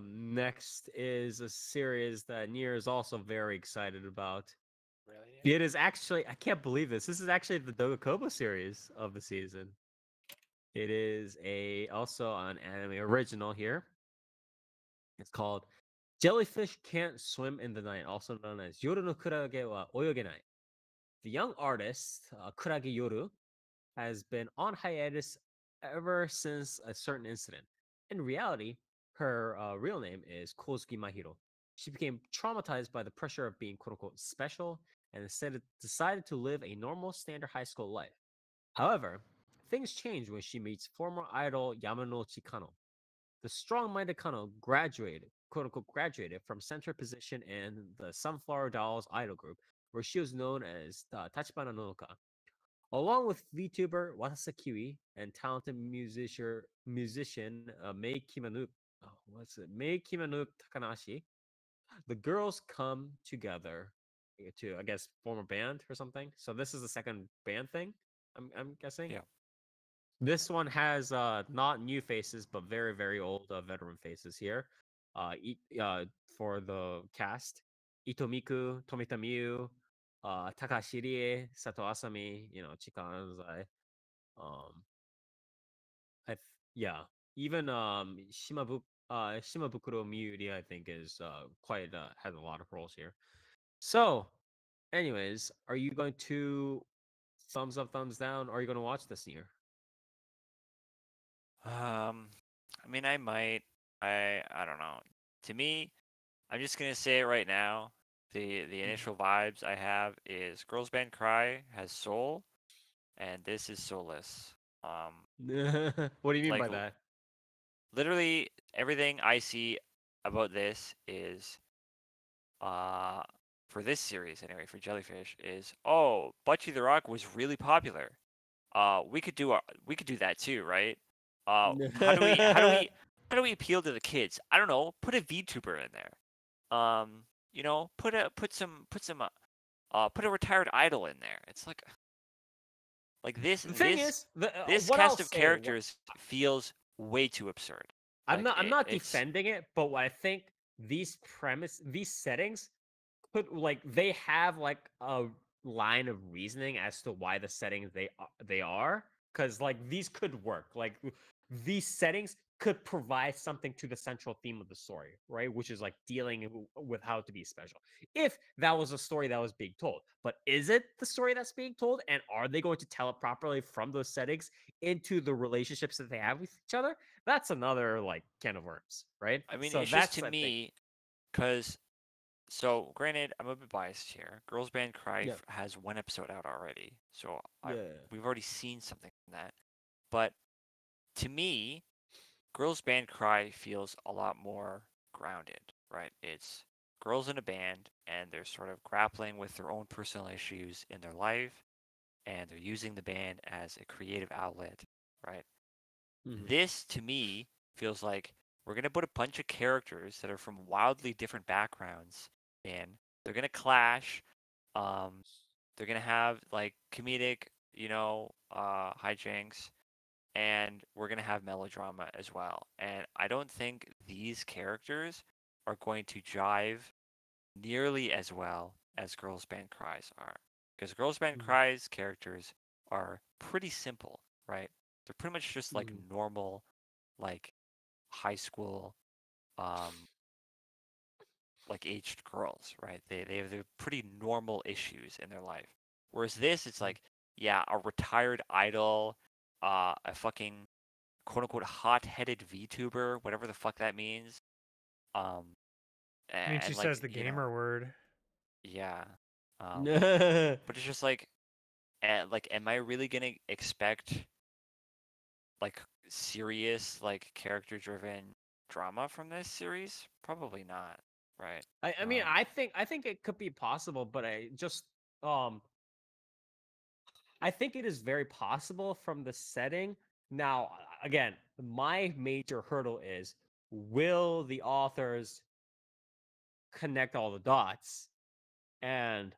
Next is a series that Nier is also very excited about. Really? It is actually, I can't believe this. This is actually the Dogakobo series of the season. It is a also an anime original here. It's called Jellyfish Can't Swim in the Night, also known as Yoru no Kurage wa Oyogenai. The young artist, Kurage Yoru, has been on hiatus ever since a certain incident. In reality, her real name is Kozuki Mahiro. She became traumatized by the pressure of being quote unquote special and instead decided to live a normal standard high school life. However, things change when she meets former idol Yamanouchi Kano. The strong-minded Kano graduated, quote unquote, graduated from center position in the Sunflower Dolls idol group, where she was known as Tachibana Nonoka. Along with VTuber Watasa Kiwi and talented musician Mei Kimanuk, Mei Kimanuk Takanashi, the girls come together to, I guess, form a band or something. So this is the second band thing. I'm guessing. Yeah. This one has not new faces, but very very old veteran faces here. For the cast, Itomiku, Tomita Miu, Takashi Rie, Sato Asami, Chika Anzai. Um, yeah, even Shimabukuro Miuri, I think, is quite has a lot of roles here. So, anyways, are you going to thumbs up, thumbs down? Or are you going to watch this year? Um, I mean, I might. I don't know. To me, I'm just gonna say it right now. The initial vibes I have is Girls Band Cry has soul, and this is soulless. Um, What do you mean like by that? literally everything I see about this is uh for this series anyway, for Jellyfish, is oh, Butchie the Rock was really popular. We could do that too, right? How do we how do we how do we appeal to the kids? I don't know. Put a VTuber in there. Put a retired idol in there. It's like this The thing this is, this what I'll cast of say, characters feels way too absurd. I'm not It's defending it, but what I think these settings like they have like a line of reasoning as to why the settings they are, because like these could work. Like these settings could provide something to the central theme of the story, right? Which is like dealing with how to be special. If that was a story that was being told, but is it the story that's being told, and are they going to tell it properly from those settings into the relationships that they have with each other? That's another like can of worms, right? I mean, So it's just that's to I think. me, because so granted, I'm a bit biased here. Girls Band Cry Yeah, has one episode out already, so yeah. we've already seen something from that. But to me, Girls Band Cry feels a lot more grounded, right? It's girls in a band and they're sort of grappling with their own personal issues in their life and they're using the band as a creative outlet, right? Mhm. This to me feels like we're going to put a bunch of characters that are from wildly different backgrounds in. They're going to clash. Um, they're going to have like comedic, hijinks and we're going to have melodrama as well. And I don't think these characters are going to jive nearly as well as Girls Band Cries are. Because Girls Band Mhm. Cries characters are pretty simple, right? They're pretty much just like Mhm. normal, like high school, um, like aged girls, right? They have their pretty normal issues in their life. Whereas this, it's Mhm. like, yeah, a retired idol, a fucking quote unquote hot-headed VTuber, whatever the fuck that means. Um, I mean, she and says like the gamer word. yeah. Um, but it's just like, am I really gonna expect like serious, like character-driven drama from this series? Probably not, right? I mean, I think it could be possible, but um I think it is very possible from the setting. Now, again, my major hurdle is will the authors connect all the dots? And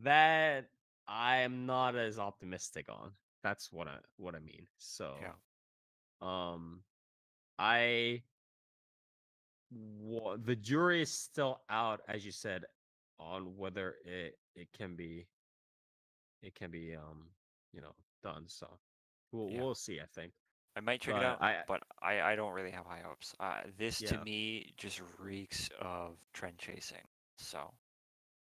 that I am not as optimistic on. That's what I mean. So, Yeah. um I the jury is still out, as you said, on whether it can be you know done. So Yeah, we'll see. I think, I might check it but out, but I don't really have high hopes. This to yeah. me just reeks of trend chasing. So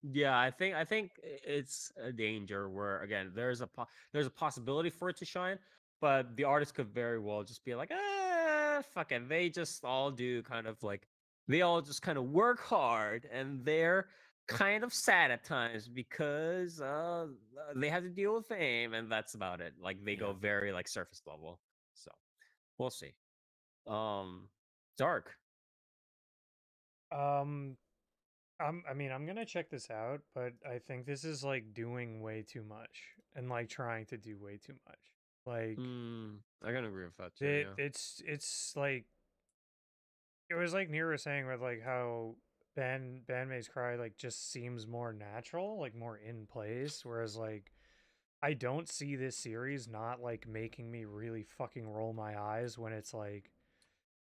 Yeah, I think it's a danger where again there's a possibility for it to shine, but the artist could very well just be like, fuck it. They just all do kind of like they all just kind of work hard and they're kind of sad at times because they have to deal with fame and that's about it. Like they yeah, go very like surface level. So we'll see. Um, Dark. Um, I mean, I'm gonna check this out, but I think this is like doing way too much and like trying to do way too much. Like I can agree with that too. Yeah. it's like it was like Nero was saying with like how Bandmaid's Cry like just seems more natural, like more in place, whereas like I don't see this series not like making me really fucking roll my eyes when it's like,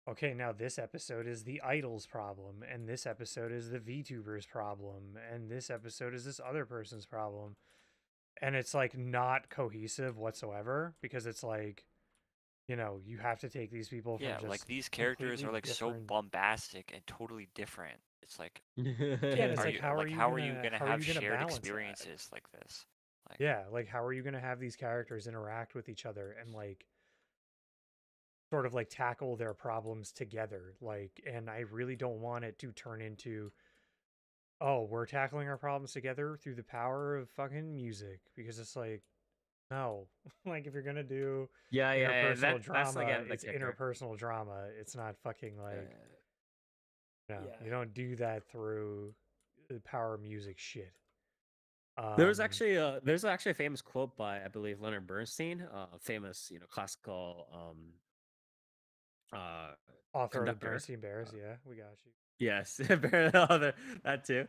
okay, now this episode is the idol's problem, and this episode is the VTuber's problem, and this episode is this other person's problem. And it's like not cohesive whatsoever because it's like, you have to take these people from yeah. Like just these characters completely are like so different. bombastic and totally different. It's like, Yeah, and it's like how are you gonna how are have you gonna shared balance that? experiences like this? Like, Yeah, like how are you gonna have these characters interact with each other and like sort of like tackle their problems together? Like, and I really don't want it to turn into, oh, we're tackling our problems together through the power of fucking music because it's like, no. Like if you're gonna do Yeah, yeah, yeah. interpersonal That's drama, again the it's kicker. interpersonal drama. It's not fucking like, Uh, no, yeah. you don't do that through the power of music shit. Um There's actually a famous quote by I believe Leonard Bernstein, famous classical uh Author of the conductor. Bernstein Bears, Uh, yeah, we got you. Yes, that too.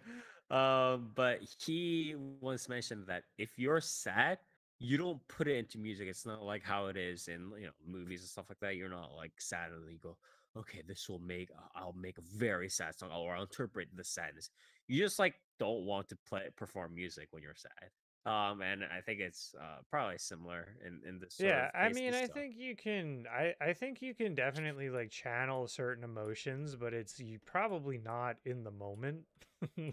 But he once mentioned that if you're sad, you don't put it into music. It's not like how it is in movies and stuff like that. You're not like sad and you go, okay, this will make I'll make a very sad song or I'll interpret the sadness. You just like don't want to perform music when you're sad. And I think it's probably similar in this sort Yeah, of I case. mean, This I stuff. think you can I think you can definitely like channel certain emotions, but it's you probably not in the moment.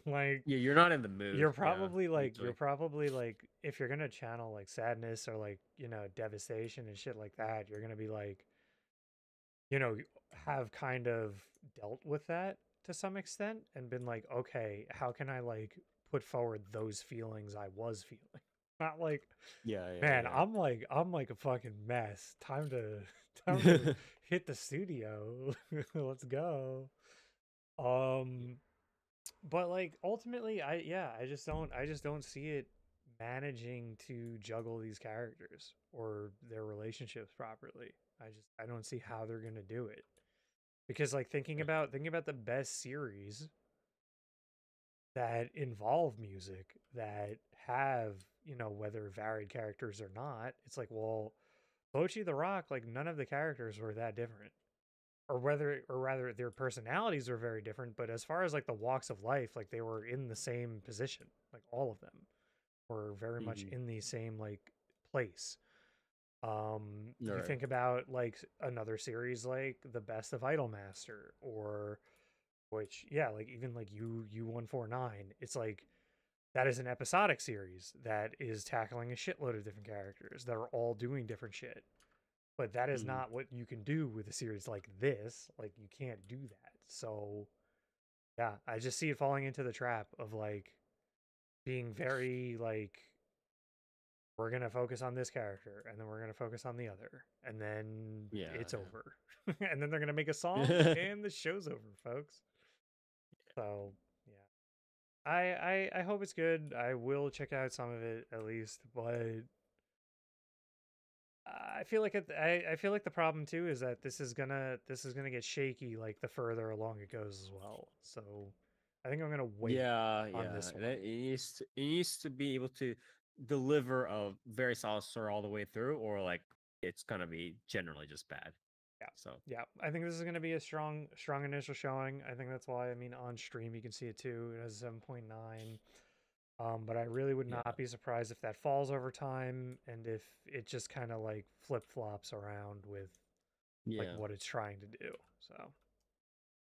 Like Yeah, you're not in the mood. Yeah, you're usually. probably like if you're gonna channel like sadness or like, devastation and shit like that, you're gonna be like, you know, have kind of dealt with that to some extent and been like, okay, how can I like put forward those feelings I was feeling? Not like, Yeah, man, yeah, I'm like a fucking mess. Time to time yeah. to hit the studio. Let's go. Um but like ultimately I just don't see it managing to juggle these characters or their relationships properly. I don't see how they're going to do it. Because like thinking about the best series that involve music that have, whether varied characters or not, it's like, well, Bocchi the Rock, like none of the characters were that different. Or rather their personalities were very different, but as far as like the walks of life, like they were in the same position. Like all of them were very much Mhm. in the same like place. You Right. think about like another series like The Best of Idolmaster, or which, yeah, like even like U149, it's like that is an episodic series that is tackling a shitload of different characters that are all doing different shit. But that is Mhm. not what you can do with a series like this. Like you can't do that. So yeah, I just see it falling into the trap of like being very like, we're gonna focus on this character and then we're gonna focus on the other and then Yeah, it's over. And then they're gonna make a song yeah. and the show's over, folks. So yeah, I hope it's good. I will check out some of it at least, but I feel like the problem too is that this is gonna get shaky like the further along it goes as well. So I think I'm gonna wait Yeah, on yeah. this And one. it needs to be able to deliver a very solid story all the way through, or like it's gonna be generally just bad. Yeah, So Yeah, I think this is going to be a strong initial showing. I think that's why, I mean, on stream you can see it too. It has 7.9. But I really would yeah, not be surprised if that falls over time and if it just kind of like flip flops around with like yeah. what it's trying to do. So